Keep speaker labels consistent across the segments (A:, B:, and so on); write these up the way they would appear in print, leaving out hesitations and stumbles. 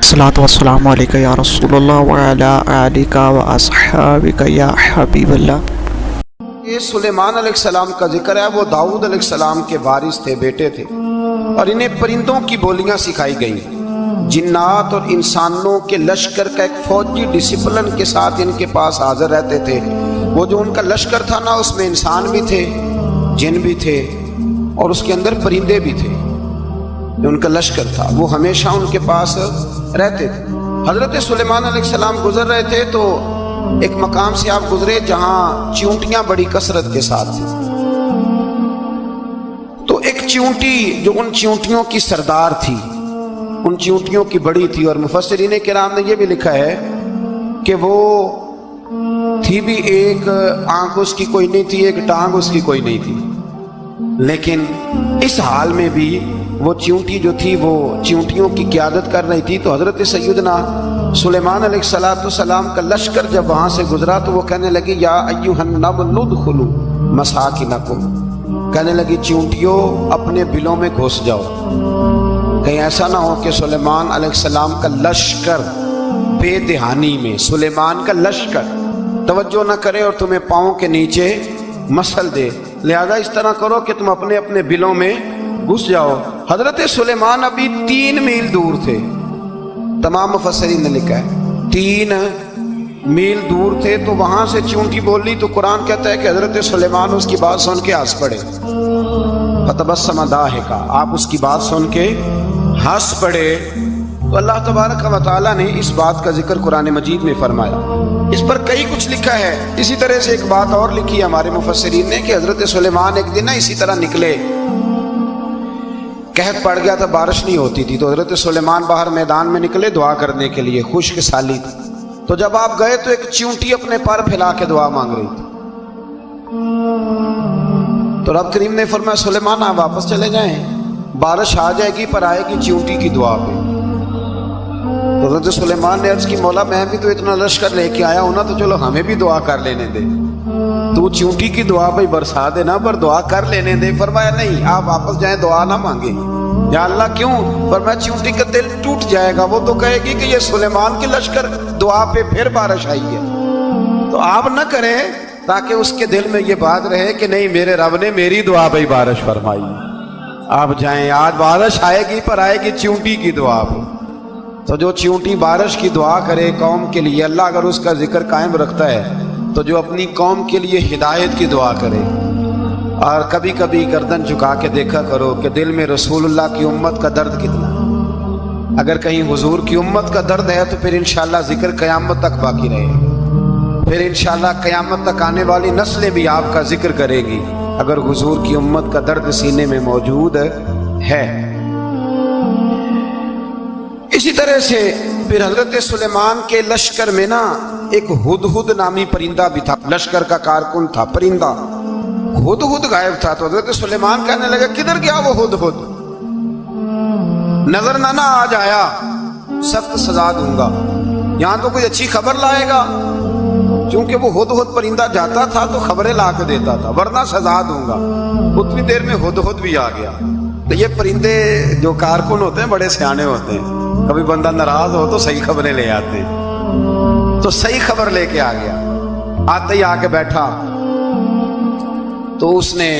A: الصلاۃ والسلام علیکہ یا رسول اللہ وعلی آلکہ و اصحابکہ یا حبیب اللہ۔
B: یہ سلیمان علیہ السلام کا ذکر ہے، وہ داؤد علیہ السلام کے وارث تھے، بیٹے تھے، اور انہیں پرندوں کی بولیاں سکھائی گئیں۔ جنات اور انسانوں کے لشکر کا ایک فوجی ڈسپلن کے ساتھ ان کے پاس حاضر رہتے تھے۔ وہ جو ان کا لشکر تھا نا، اس میں انسان بھی تھے، جن بھی تھے، اور اس کے اندر پرندے بھی تھے۔ جو ان کا لشکر تھا وہ ہمیشہ ان کے پاس رہتے تھے۔ حضرت سلیمان علیہ السلام گزر رہے تھے تو ایک مقام سے آپ گزرے جہاں چیونٹیاں بڑی کثرت کے ساتھ تھیں۔ تو ایک چیونٹی جو ان چیونٹیوں کی سردار تھی، ان چیونٹیوں کی بڑی تھی، اور مفسرین کرام نے یہ بھی لکھا ہے کہ وہ تھی بھی، ایک آنکھ اس کی کوئی نہیں تھی، ایک ٹانگ اس کی کوئی نہیں تھی، لیکن اس حال میں بھی وہ چیونٹی جو تھی وہ چیونٹیوں کی قیادت کر رہی تھی۔ تو حضرت سیدنا سلیمان علیہ السلام کا لشکر جب وہاں سے گزرا تو وہ کہنے لگی یا ایھا النمل ادخلوا مساکنکم، کہنے لگی چیونٹیوں اپنے بلوں میں گھس جاؤ، کہیں ایسا نہ ہو کہ سلیمان علیہ السلام کا لشکر بے دہانی میں، سلیمان کا لشکر توجہ نہ کرے اور تمہیں پاؤں کے نیچے مسل دے، لہذا اس طرح کرو کہ تم اپنے اپنے بلوں میں گھس جاؤ۔ حضرت سلیمان ابھی 3 میل دور تھے، تمام مفسرین نے لکھا ہے 3 میل دور تھے، تو وہاں سے چیونٹی بول لی تو قرآن کہتا ہے کہ حضرت سلیمان اس کی بات سن کے ہنس پڑے، فتبسم ضاحکا، آپ اس کی بات سن کے ہنس پڑے۔ تو اللہ تبارک و تعالیٰ نے اس بات کا ذکر قرآن مجید میں فرمایا، اس پر کئی کچھ لکھا ہے۔ اسی طرح سے ایک بات اور لکھی ہے ہمارے مفسرین نے کہ حضرت سلیمان ایک دن اسی طرح نکلے، قحط پڑ گیا تھا، بارش نہیں ہوتی تھی، تو حضرت سلیمان باہر میدان میں نکلے دعا کرنے کے لیے، خشک سالی تھی۔ تو جب آپ گئے تو ایک چیونٹی اپنے پر پھیلا کے دعا مانگ رہی تھی، تو رب کریم نے فرمایا سلیمان آپ واپس چلے جائیں، بارش آ جائے گی پر آئے گی چیونٹی کی دعا پہ۔ تو حضرت سلیمان نے عرض کی مولا میں بھی تو اتنا لشکر لے کے آیا ہوں نا، تو چلو ہمیں بھی دعا کر لینے دے، تو چیونٹی کی دعا بھائی برسا دینا پر دعا کر لینے دے۔ فرمایا نہیں آپ واپس جائیں، دعا نہ مانگیں۔ یا اللہ کیوں؟ فرمایا چیونٹی کا دل ٹوٹ جائے گا، وہ تو کہے گی کہ یہ سلیمان کے لشکر دعا پہ پھر بارش آئی ہے، تو آپ نہ کریں تاکہ اس کے دل میں یہ بات رہے کہ نہیں میرے رب نے میری دعا پہ بارش فرمائی۔ آپ جائیں، آج بارش آئے گی پر آئے گی چیونٹی کی دعا پہ۔ تو جو چیونٹی بارش کی دعا کرے قوم کے لیے، اللہ اگر اس کا ذکر قائم رکھتا ہے تو جو اپنی قوم کے لیے ہدایت کی دعا کرے، اور کبھی کبھی گردن جھکا کے دیکھا کرو کہ دل میں رسول اللہ کی امت کا درد کتنا، اگر کہیں حضور کی امت کا درد ہے تو پھر انشاءاللہ ذکر قیامت تک باقی رہے گا، پھر انشاءاللہ قیامت تک آنے والی نسلیں بھی آپ کا ذکر کرے گی اگر حضور کی امت کا درد سینے میں موجود ہے۔ اسی طرح سے پھر حضرت سلیمان کے لشکر میں نا ایک ہدہد نامی پرندہ بھی تھا، لشکر کا کارکن تھا پرندہ، ہدہد غائب تھا۔ تو حضرت سلیمان کہنے لگا کدھر گیا وہ ہدہد، نظر نہ آج آیا سخت سزا دوں گا، یہاں تو کوئی اچھی خبر لائے گا، چونکہ وہ ہدہد پرندہ جاتا تھا تو خبریں لا کے دیتا تھا، ورنہ سزا دوں گا۔ اتنی دیر میں ہدہد بھی آ گیا۔ تو یہ پرندے جو کارکن ہوتے ہیں بڑے سیانے ہوتے ہیں، کبھی بندہ ناراض ہو تو صحیح خبریں لے آتے ہیں، تو صحیح خبر لے کے آ گیا۔ آتے ہی آ کے بیٹھا تو اس نے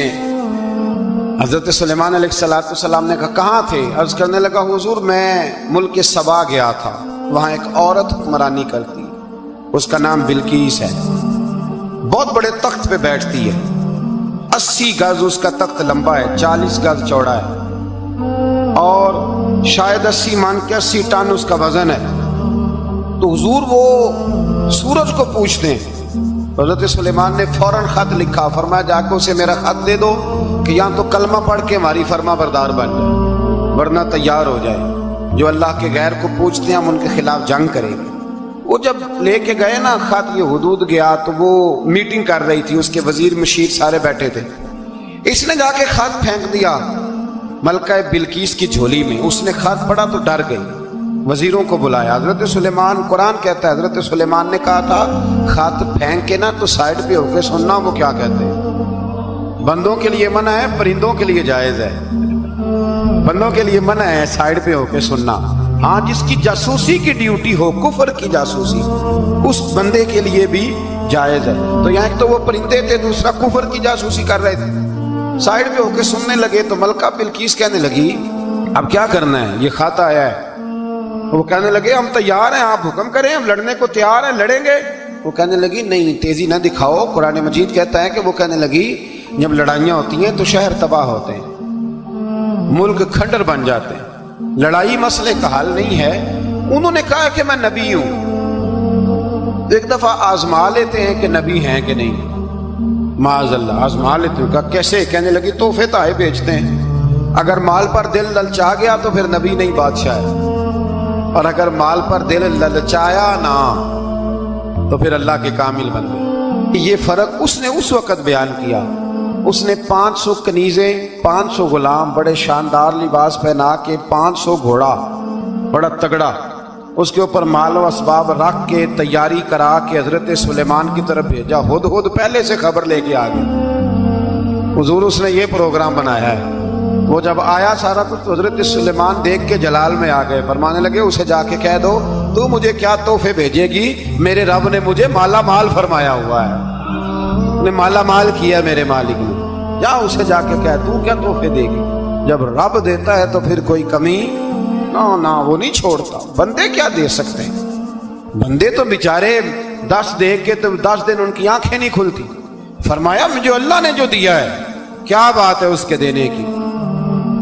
B: حضرت سلیمان علیہ السلام نے کہا کہاں تھے؟ عرض کرنے لگا حضور میں ملک سبا گیا تھا، وہاں ایک عورت حکمرانی کرتی، اس کا نام بلقیس ہے، بہت بڑے تخت پہ بیٹھتی ہے، 80 گز اس کا تخت لمبا ہے، 40 گز چوڑا ہے، اور شاید 80 من کے 80 ٹن اس کا وزن ہے۔ تو حضور وہ سورج کو پوچھتے ہیں، حضرت سلیمان نے فوراً خط لکھا، فرمایا جا کے اسے میرا خط دے دو کہ یہاں تو کلمہ پڑھ کے ہماری فرما بردار بن جائے ورنہ تیار ہو جائے، جو اللہ کے غیر کو پوچھتے ہیں ہم ان کے خلاف جنگ کریں گے۔ وہ جب لے کے گئے نا خط، یہ حدود گیا تو وہ میٹنگ کر رہی تھی، اس کے وزیر مشیر سارے بیٹھے تھے، اس نے جا کے خط پھینک دیا ملکہ بلقیس کی جھولی میں۔ اس نے خط پڑھا تو ڈر گئی، وزیروں کو بلایا۔ حضرت سلیمان، قرآن کہتا ہے حضرت سلیمان نے کہا تھا خط پھینک کے نا تو سائڈ پہ ہو کے سننا وہ کیا کہتے ہیں، بندوں کے لیے منع ہے، پرندوں کے لیے جائز ہے، بندوں کے لیے منع ہے سائڈ پہ ہو کے سننا۔ ہاں جس کی جاسوسی کی ڈیوٹی ہو، کفر کی جاسوسی، اس بندے کے لیے بھی جائز ہے۔ تو یہاں ایک تو وہ پرندے تھے، دوسرا کفر کی جاسوسی کر رہے تھے، سائڈ پہ ہو کے سننے لگے۔ تو ملکہ بلقیس کہنے لگی اب کیا کرنا ہے، یہ خط آیا ہے۔ وہ کہنے لگے ہم تیار ہیں، آپ حکم کریں، ہم لڑنے کو تیار ہیں، لڑیں گے۔ وہ کہنے لگی نہیں تیزی نہ دکھاؤ، قرآن مجید کہتا ہے کہ وہ کہنے لگی جب لڑائیاں ہوتی ہیں تو شہر تباہ ہوتے ہیں، ملک کھنڈر بن جاتے ہیں، لڑائی مسئلے کا حل نہیں ہے۔ انہوں نے کہا کہ میں نبی ہوں۔ ایک دفعہ آزما لیتے ہیں کہ نبی ہیں کہ نہیں، معاذ اللہ آزما لیتے ہیں۔ کہا کیسے؟ کہنے لگی تحفے تحائف بیچتے ہیں، اگر مال پر دل للچا گیا تو پھر نبی نہیں بادشاہ ہے، اور اگر مال پر دل للچایا نہ تو پھر اللہ کے کامل بن گئے۔ یہ فرق اس نے اس وقت بیان کیا۔ اس نے 500 کنیزیں، 500 غلام، بڑے شاندار لباس پہنا کے، 500 گھوڑا بڑا تگڑا، اس کے اوپر مال و اسباب رکھ کے تیاری کرا کے حضرت سلیمان کی طرف بھیجا۔ ہدہد پہلے سے خبر لے کے آ گیا حضور، اس نے یہ پروگرام بنایا ہے۔ وہ جب آیا سارا کچھ تو حضرت سلیمان دیکھ کے جلال میں آ گئے، فرمانے لگے اسے جا کے کہہ دو تو مجھے کیا تحفے بھیجے گی، میرے رب نے مجھے مالا مال فرمایا ہوا ہے، نے مالا مال کیا میرے مالک نے، جا اسے جا کے کہہ تو کیا تحفے دے گی۔ جب رب دیتا ہے تو پھر کوئی کمی نہ وہ نہیں چھوڑتا۔ بندے کیا دے سکتے ہیں، بندے تو بیچارے 10 دے کے تو 10 دن ان کی آنکھیں نہیں کھلتی۔ فرمایا مجھے اللہ نے جو دیا ہے کیا بات ہے اس کے دینے کی،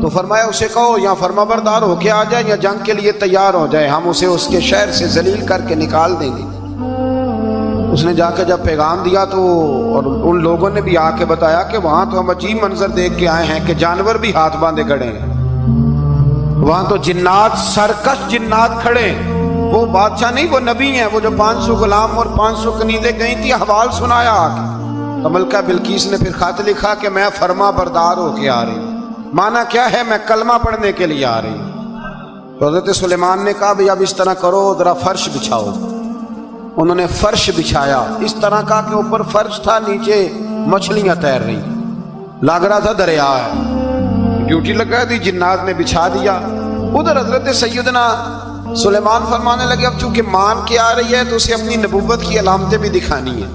B: تو فرمایا اسے کہو یا فرما بردار ہو کے آ جائے یا جنگ کے لیے تیار ہو جائے، ہم اسے اس کے شہر سے ذلیل کر کے نکال دیں گے۔ اس نے جا کے جب پیغام دیا تو اور ان لوگوں نے بھی آ کے بتایا کہ وہاں تو ہم عجیب منظر دیکھ کے آئے ہیں کہ جانور بھی ہاتھ باندھے کھڑے ہیں، وہاں تو جنات، سرکش جنات کھڑے، وہ بادشاہ نہیں وہ نبی ہیں۔ وہ جو 500 غلام اور 500 کنیزیں گئی تھی، حوال سنایا آ کے۔ تو ملکہ بلقیس نے پھر خط لکھا کہ میں فرما بردار ہو کے آ رہی ہوں۔ مانا کیا ہے، میں کلمہ پڑھنے کے لیے آ رہی ہوں۔ تو حضرت سلیمان نے کہا بھئی اب اس طرح کرو، ذرا فرش بچھاؤ۔ انہوں نے فرش بچھایا، اس طرح کا کہ اوپر فرش تھا، نیچے مچھلیاں تیر رہی، لگ رہا تھا دریا ہے۔ ڈیوٹی لگا دی، جنات نے بچھا دیا۔ ادھر حضرت سیدنا سلیمان فرمانے لگے اب چونکہ مان کے آ رہی ہے تو اسے اپنی نبوت کی علامتیں بھی دکھانی ہیں۔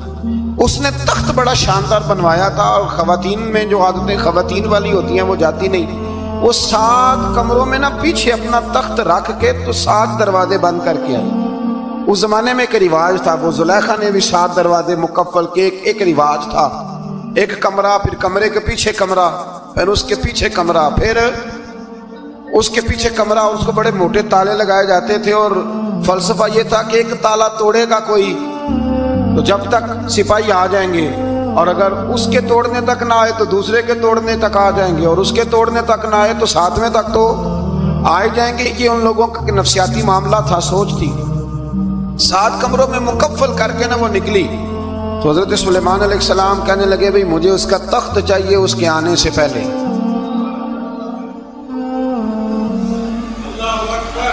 B: اس نے تخت بڑا شاندار بنوایا تھا، اور خواتین میں جو عادتیں خواتین والی ہوتی ہیں وہ جاتی نہیں۔ وہ 7 کمروں میں پیچھے اپنا تخت رکھ کے تو 7 دروازے بند کر کے آئی۔ اس زمانے میں ایک رواج تھا، وہ زلیخا نے بھی 7 دروازے مکفل کے، ایک رواج تھا، ایک کمرہ، پھر کمرے کے پیچھے کمرہ، پھر اس کے پیچھے کمرہ، پھر اس کے پیچھے کمرہ، اور اس کو بڑے موٹے تالے لگائے جاتے تھے۔ اور فلسفہ یہ تھا کہ ایک تالا توڑے گا کوئی تو جب تک سپاہی آ جائیں گے، اور اگر اس کے توڑنے تک نہ آئے تو دوسرے کے توڑنے تک آ جائیں گے، اور اس کے توڑنے تک نہ آئے تو 7ویں تک تو آئے جائیں گے۔ یہ ان لوگوں کا نفسیاتی معاملہ تھا، سوچ تھی۔ 7 کمروں میں مکفل کر کے وہ نکلی تو حضرت سلیمان علیہ السلام کہنے لگے بھئی مجھے اس کا تخت چاہیے اس کے آنے سے پہلے،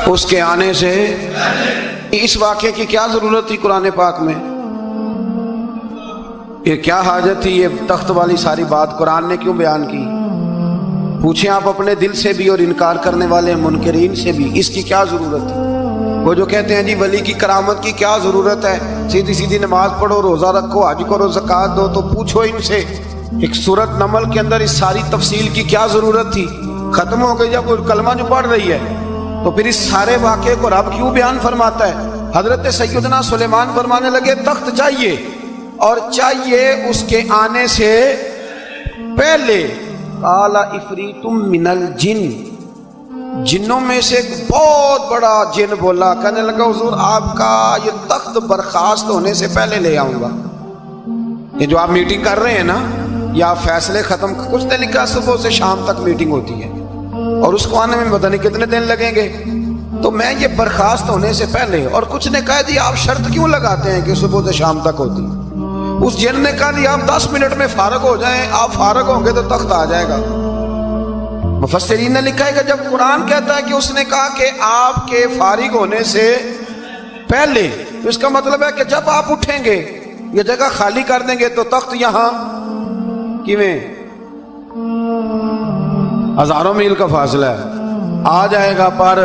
B: اس کے آنے سے۔ اس واقعے کی کیا ضرورت تھی قرآن پاک میں، یہ کیا حاجت تھی، یہ تخت والی ساری بات قرآن نے کیوں بیان کی؟ پوچھیں آپ اپنے دل سے بھی اور انکار کرنے والے منکرین سے بھی، اس کی کیا ضرورت تھی؟ وہ جو کہتے ہیں جی ولی کی کرامت کی کیا ضرورت ہے، سیدھی سیدھی نماز پڑھو، روزہ رکھو، حج کرو، زکوٰۃ دو، تو پوچھو ان سے ایک سورت نمل کے اندر اس ساری تفصیل کی کیا ضرورت تھی؟ ختم ہو گئی جب وہ کلمہ جو پڑھ رہی ہے، تو پھر اس سارے واقعے کو رب کیوں بیان فرماتا ہے؟ حضرت سیدنا سلیمان فرمانے لگے تخت چاہیے، اور چاہیے اس کے آنے سے پہلے۔ قال عفریت من الجن، جنوں میں سے ایک بہت بڑا جن بولا، کہنے لگا حضور آپ کا یہ تخت برخاست ہونے سے پہلے لے آؤں گا۔ یہ جو آپ میٹنگ کر رہے ہیں نا، یا آپ فیصلے ختم، کچھ نے لکھا صبح سے شام تک میٹنگ ہوتی ہے اور اس کو آنے میں پتہ نہیں کتنے دن لگیں گے، تو میں یہ برخاست ہونے سے پہلے، اور کچھ نے کہہ دیا آپ شرط کیوں لگاتے ہیں کہ صبح سے شام تک ہوتی؟ اس جن نے کہا دیا آپ 10 منٹ میں فارغ ہو جائیں، آپ فارغ ہوں گے تو تخت آ جائے گا۔ مفسرین نے لکھا ہے کہ جب قرآن کہتا ہے کہ اس نے کہا کہ آپ کے فارغ ہونے سے پہلے، تو اس کا مطلب ہے کہ جب آپ اٹھیں گے، یہ جگہ خالی کر دیں گے تو تخت یہاں کیویں ہزاروں میل کا فاصلہ ہے، آ جائے گا، پر